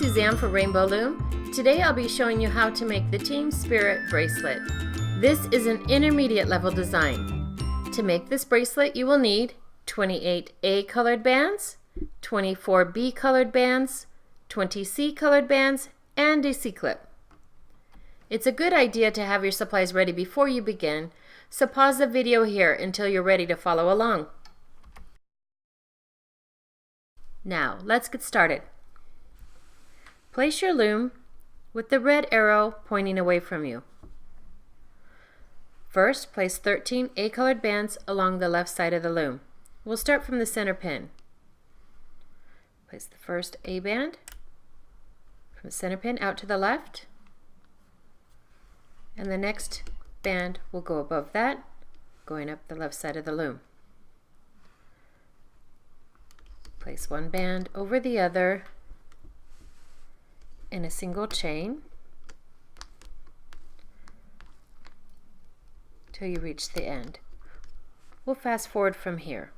Suzanne for Rainbow Loom. Today I'll be showing you how to make the Team Spirit bracelet. This is an intermediate level design. To make this bracelet you will need 28 A colored bands, 24 B colored bands, 20 C colored bands, and a C-clip. It's a good idea to have your supplies ready before you begin, so pause the video here until you're ready to follow along. Now, let's get started. Place your loom with the red arrow pointing away from you. First, place 13 A-colored bands along the left side of the loom. We'll start from the center pin. Place the first A band from the center pin out to the left, and the next band will go above that, going up the left side of the loom. Place one band over the other in a single chain till you reach the end. We'll fast forward from here.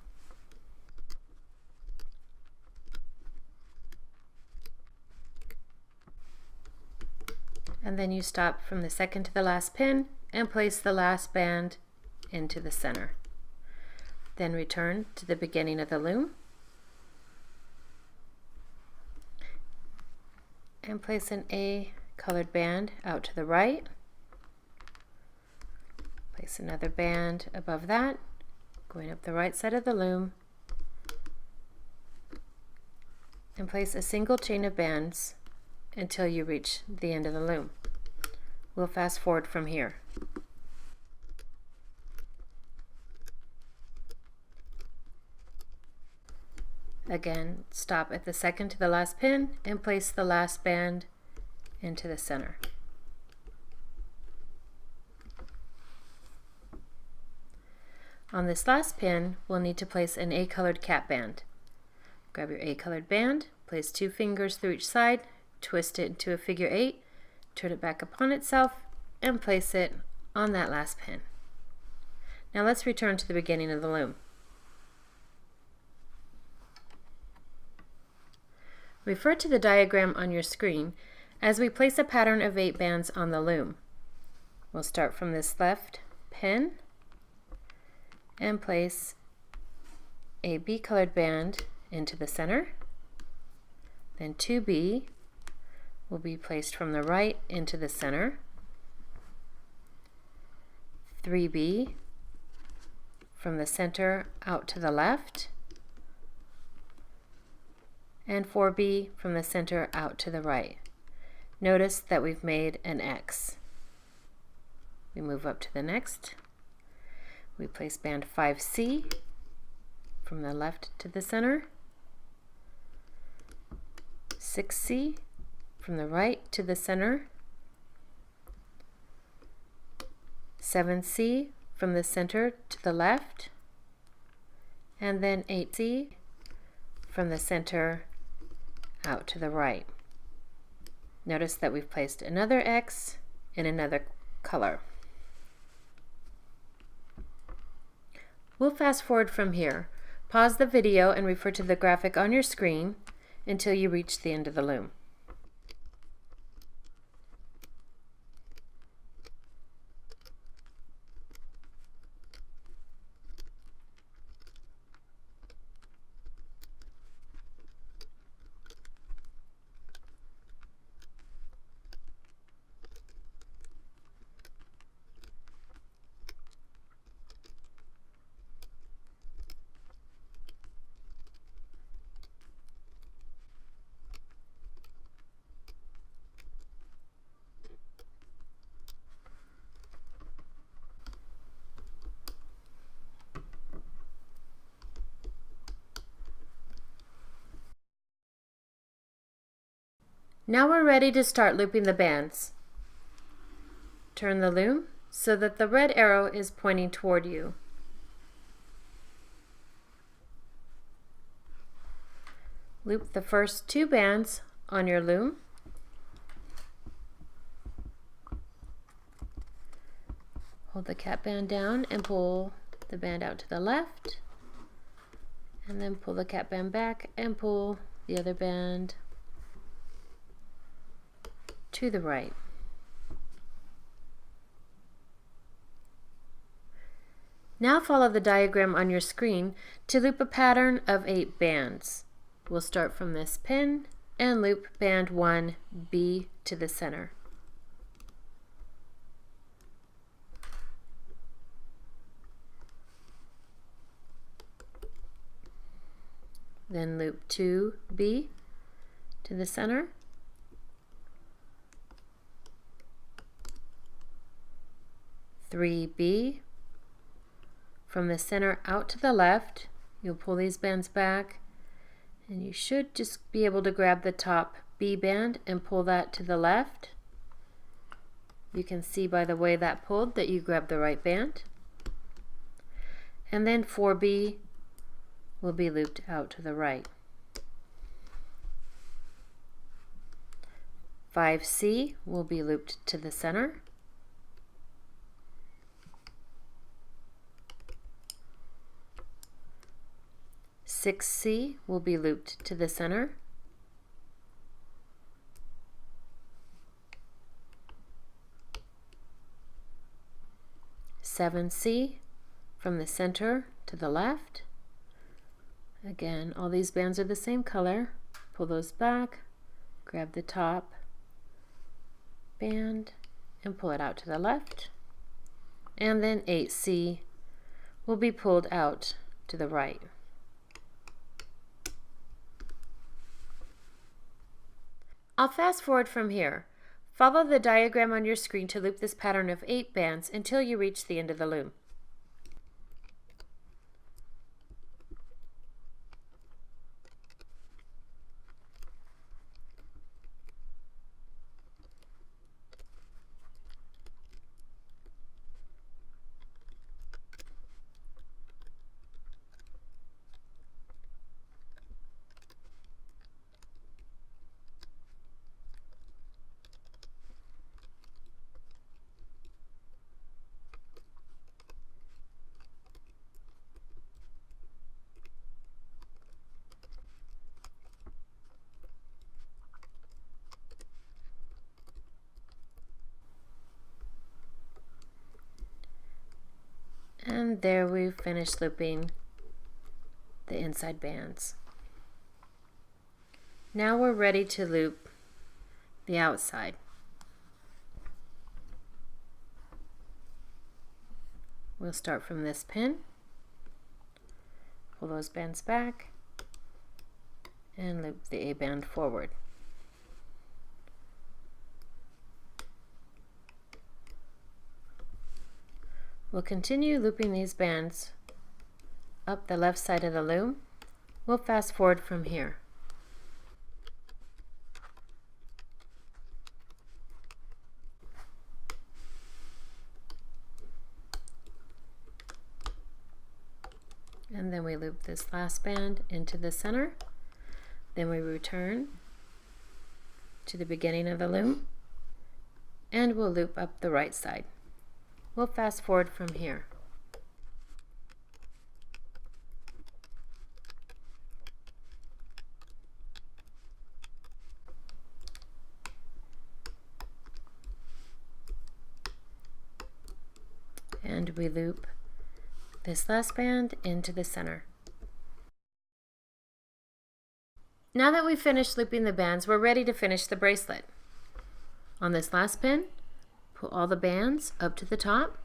And then you stop from the second to the last pin and place the last band into the center. Then return to the beginning of the loom and place an A colored band out to the right. Place another band above that, going up the right side of the loom, and place a single chain of bands until you reach the end of the loom. We'll fast forward from here. Again, stop at the second to the last pin and place the last band into the center. On this last pin, we'll need to place an A-colored cap band. Grab your A-colored band, place 2 fingers through each side, twist it into a figure 8, turn it back upon itself, and place it on that last pin. Now let's return to the beginning of the loom. Refer to the diagram on your screen as we place a pattern of 8 bands on the loom. We'll start from this left pin and place a B colored band into the center. Then 2B will be placed from the right into the center. 3B from the center out to the left, and 4B from the center out to the right. Notice that we've made an X. We move up to the next. We place band 5C from the left to the center, 6C from the right to the center, 7C from the center to the left, and then 8C from the center out to the right. Notice that we've placed another X in another color. We'll fast forward from here. Pause the video and refer to the graphic on your screen until you reach the end of the loom. Now we're ready to start looping the bands. Turn the loom so that the red arrow is pointing toward you. Loop the first 2 bands on your loom. Hold the cap band down and pull the band out to the left, and then pull the cap band back and pull the other band to the right. Now follow the diagram on your screen to loop a pattern of 8 bands. We'll start from this pin and loop band 1 B to the center. Then loop 2 B to the center. Three B. From the center out to the left, you'll pull these bands back, and you should just be able to grab the top B band and pull that to the left. You can see by the way that pulled that you grabbed the right band. And then 4B will be looped out to the right. 5C will be looped to the center. 6C will be looped to the center. 7C from the center to the left. Again, all these bands are the same color. Pull those back, grab the top band and pull it out to the left. And then 8C will be pulled out to the right. I'll fast forward from here. Follow the diagram on your screen to loop this pattern of 8 bands until you reach the end of the loom. And there we've finished looping the inside bands. Now we're ready to loop the outside. We'll start from this pin, pull those bands back, and loop the A band forward. We'll continue looping these bands up the left side of the loom. We'll fast forward from here. And then we loop this last band into the center. Then we return to the beginning of the loom and we'll loop up the right side. We'll fast forward from here. And we loop this last band into the center. Now that we've finished looping the bands, we're ready to finish the bracelet. On this last pin, pull all the bands up to the top.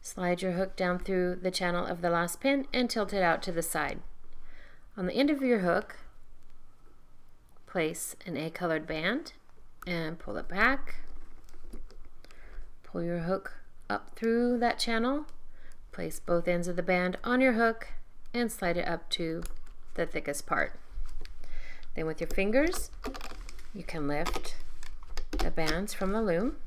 Slide your hook down through the channel of the last pin and tilt it out to the side. On the end of your hook, place an A-colored band and pull it back. Pull your hook up through that channel, place both ends of the band on your hook and slide it up to the thickest part. Then with your fingers, you can lift the bands from the loom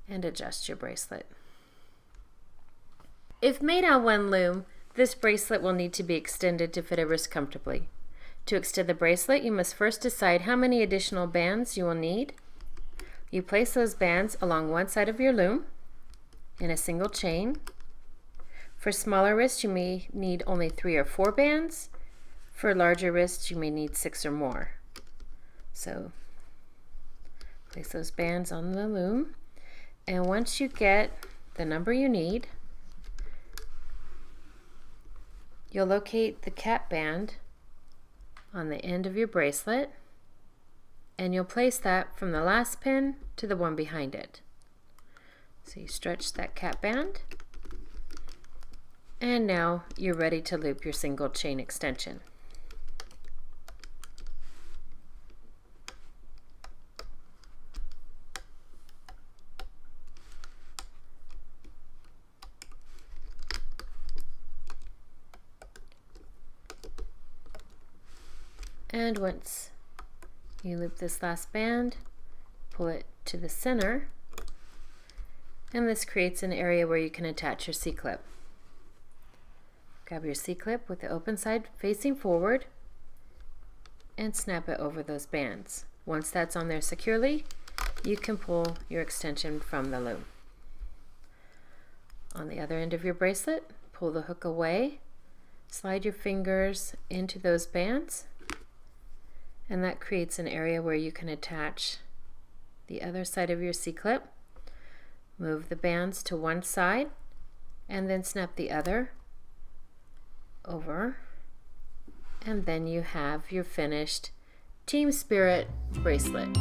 and adjust your bracelet. If made on one loom, this bracelet will need to be extended to fit a wrist comfortably. To extend the bracelet, you must first decide how many additional bands you will need. You place those bands along one side of your loom in a single chain. For smaller wrists, you may need only 3 or 4 bands. For larger wrists, you may need 6 or more. So place those bands on the loom, and once you get the number you need, you'll locate the cap band on the end of your bracelet, and you'll place that from the last pin to the one behind it. So you stretch that cap band, and now you're ready to loop your single chain extension. And once you loop this last band, pull it to the center, and this creates an area where you can attach your C-clip. Grab your C-clip with the open side facing forward and snap it over those bands. Once that's on there securely, you can pull your extension from the loom. On the other end of your bracelet, pull the hook away, slide your fingers into those bands, and that creates an area where you can attach the other side of your C-clip. Move the bands to one side and then snap the other over, and then you have your finished Team Spirit bracelet.